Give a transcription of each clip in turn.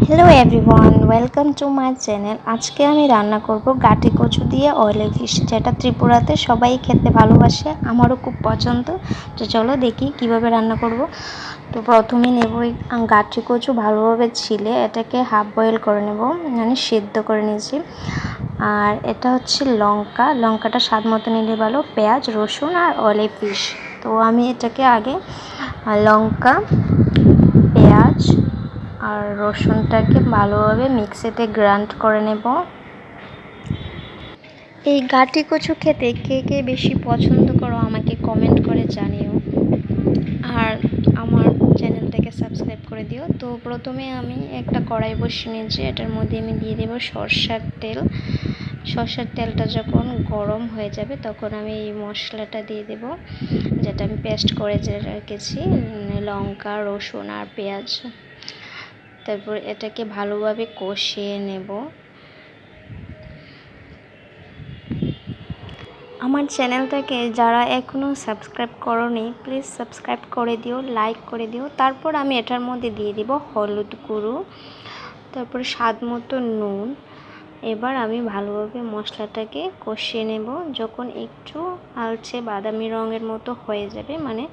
Hello everyone, welcome to my channel. আজকে আমি রান্না করব গাটি কচু দিয়ে অয়েল ফিশ, যেটা ত্রিপুরাতে সবাই খেতে ভালোবাসে, আমারও খুব পছন্দ। তো চলো দেখি কিভাবে রান্না করব। তো প্রথমে নেব গাটি কচু, ভালোভাবে ছিলে এটাকে হাফ বয়েল করে নেব, মানে সেদ্ধ করে নিয়েছি। আর এটা হচ্ছে লঙ্কাটা স্বাদ মতো নিলে ভালো, পেঁয়াজ, রসুন আর অয়েল ফিশ। তো আমি এটাকে আগে লঙ্কা, পেঁয়াজ আর রসুনটাকে ভালোভাবে মিক্সিতে গ্রাইন্ড করে নেব। এই গাটি কচু খেতে কে কে বেশি পছন্দ করো আমাকে কমেন্ট করে জানিও, আর আমার চ্যানেলটাকে সাবস্ক্রাইব করে দিও। তো প্রথমে আমি একটা কড়াই বসিয়ে নিয়েছি, এটার মধ্যে আমি দিয়ে দেবো সরষের তেল। সরষের তেলটা যখন গরম হয়ে যাবে তখন আমি এই মশলাটা দিয়ে দেব, যেটা আমি পেস্ট করে রেখেছি, লঙ্কা, রসুন আর পেঁয়াজ। তারপর এটাকে ভালোভাবে কষিয়ে নেব। আমার চ্যানেলটাকে যারা এখনও সাবস্ক্রাইব করোনি প্লিজ সাবস্ক্রাইব করে দিও, লাইক করে দিও। তারপর আমি এটার মধ্যে দিয়ে দিব হলুদ গুঁড়ো, তারপর স্বাদ মতো নুন। এবার আমি ভালোভাবে মশলাটাকে কষিয়ে নেব। যখন একটু আলচে বাদামি রঙের মতো হয়ে যাবে, মানে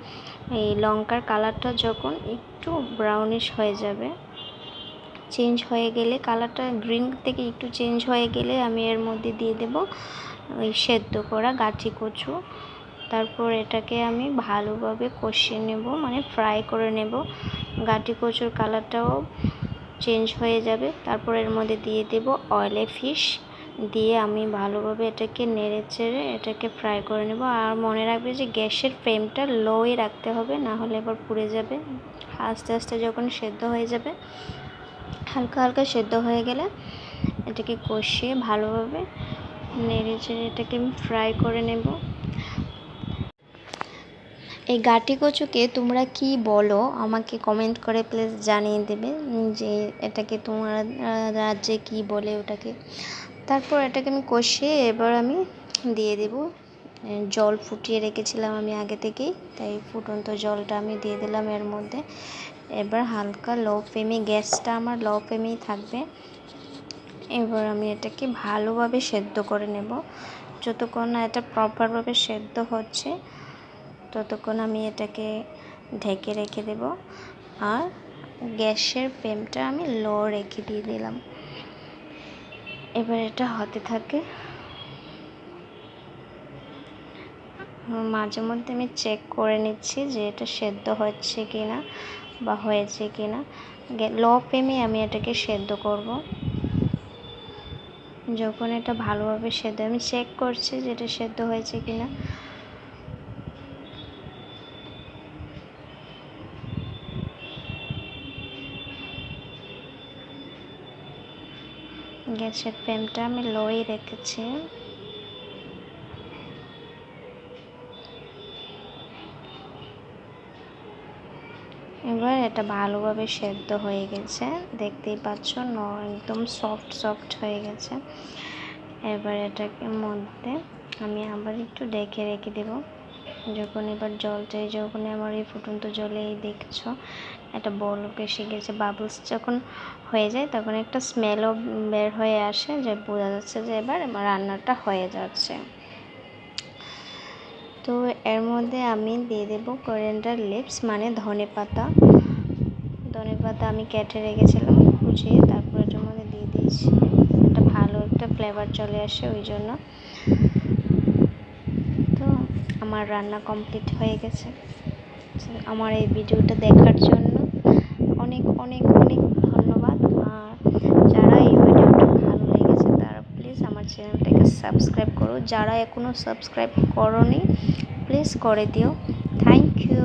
এই লঙ্কার কালারটা যখন একটু ব্রাউনিশ হয়ে যাবে, চেঞ্জ হয়ে গেলে, কালারটা গ্রিন থেকে একটু চেঞ্জ হয়ে গেলে আমি এর মধ্যে দিয়ে দেব ওই সেদ্ধ করা গাটি কচু। তারপর এটাকে আমি ভালোভাবে কষিয়ে নেব, মানে ফ্রাই করে নেব। গাটি কচুর কালারটাও চেঞ্জ হয়ে যাবে। তারপর এর মধ্যে দিয়ে দেব অয়েল ফিশ, দিয়ে আমি ভালোভাবে এটাকে নেড়ে চেড়ে এটাকে ফ্রাই করে নেব। আর মনে রাখবে যে গ্যাসের ফ্লেমটা লোই রাখতে হবে, না হলে এবার পুড়ে যাবে। আস্তে আস্তে যখন সেদ্ধ হয়ে যাবে, হালকা হালকা সেদ্ধ হয়ে গেলে এটাকে কষিয়ে ভালোভাবে নেড়ে চেড়ে এটাকে আমি ফ্রাই করে নেব। এই গাটি কচুকে তোমরা কি বলো আমাকে কমেন্ট করে প্লিজ জানিয়ে দেবে, যে এটাকে তোমার রাজ্যে কি বলে ওটাকে। তারপর এটাকে আমি কষিয়ে এবার আমি দিয়ে দেব জল ফুটিয়ে রেখেছিলাম আমি আগে থেকেই, তাই ফুটন্ত জলটা আমি দিয়ে দিলাম এর মধ্যে। এবার হালকা লো ফ্লেমে, গ্যাসটা আমার লো ফ্লেমেই থাকবে। এবার আমি এটাকে ভালোভাবে সেদ্ধ করে নেব। যতক্ষণ না এটা প্রপারভাবে সেদ্ধ হচ্ছে ততক্ষণ আমি এটাকে ঢেকে রেখে দেব। আর গ্যাসের ফ্লেমটা আমি লো রেখে দিয়ে দিলাম। এবার এটা হতে থাকে। মাঝে মধ্যে আমি চেক করে নিচ্ছি যে এটা সেদ্ধ হচ্ছে কি না বা হয়েছে কি না। লো ফ্লেমে আমি এটাকে সেদ্ধ করব। যখন এটা ভালোভাবে সেদ্ধ, আমি চেক করছি যে এটা সেদ্ধ হয়েছে কি না। গ্যাসের ফ্লেমটা আমি লোই রেখেছি। এবার এটা ভালোভাবে সেদ্ধ হয়ে গেছে, দেখতেই পাচ্ছ, একদম সফট হয়ে গেছে। এবার এটাকে মধ্যে আমি আবার একটু ঢেকে রেখে দেব। যখন এবার জলটাই, যখন আমার এই ফুটন্ত জলে দেখছো একটা বলক এসে গেছে, বাবলস যখন হয়ে যায় তখন একটা স্মেলও বের হয়ে আসে, যে বোঝা যাচ্ছে যে এবার আমার রান্নাটা হয়ে যাচ্ছে। তো এর মধ্যে আমি দিয়ে দেব কোরিয়ান্ডার লিভস, মানে ধনে পাতা আমি কেটে রেখেছিলাম কুচিয়ে, তারপর এটার মধ্যে দিয়ে দিয়েছি। এটা ভালো একটা ফ্লেভার চলে আসে ওই জন্য। তো আমার রান্না কমপ্লিট হয়ে গেছে। আমার এই ভিডিওটা দেখার জন্য অনেক অনেক অনেক ধন্যবাদ। আর যারা এই ভিডিওটা ভালো লেগেছে তারা প্লিজ আমার চ্যানেলটাকে সাবস্ক্রাইব করো, যারা এখনও সাবস্ক্রাইব করোনি প্লিজ করে দিও। Thank you.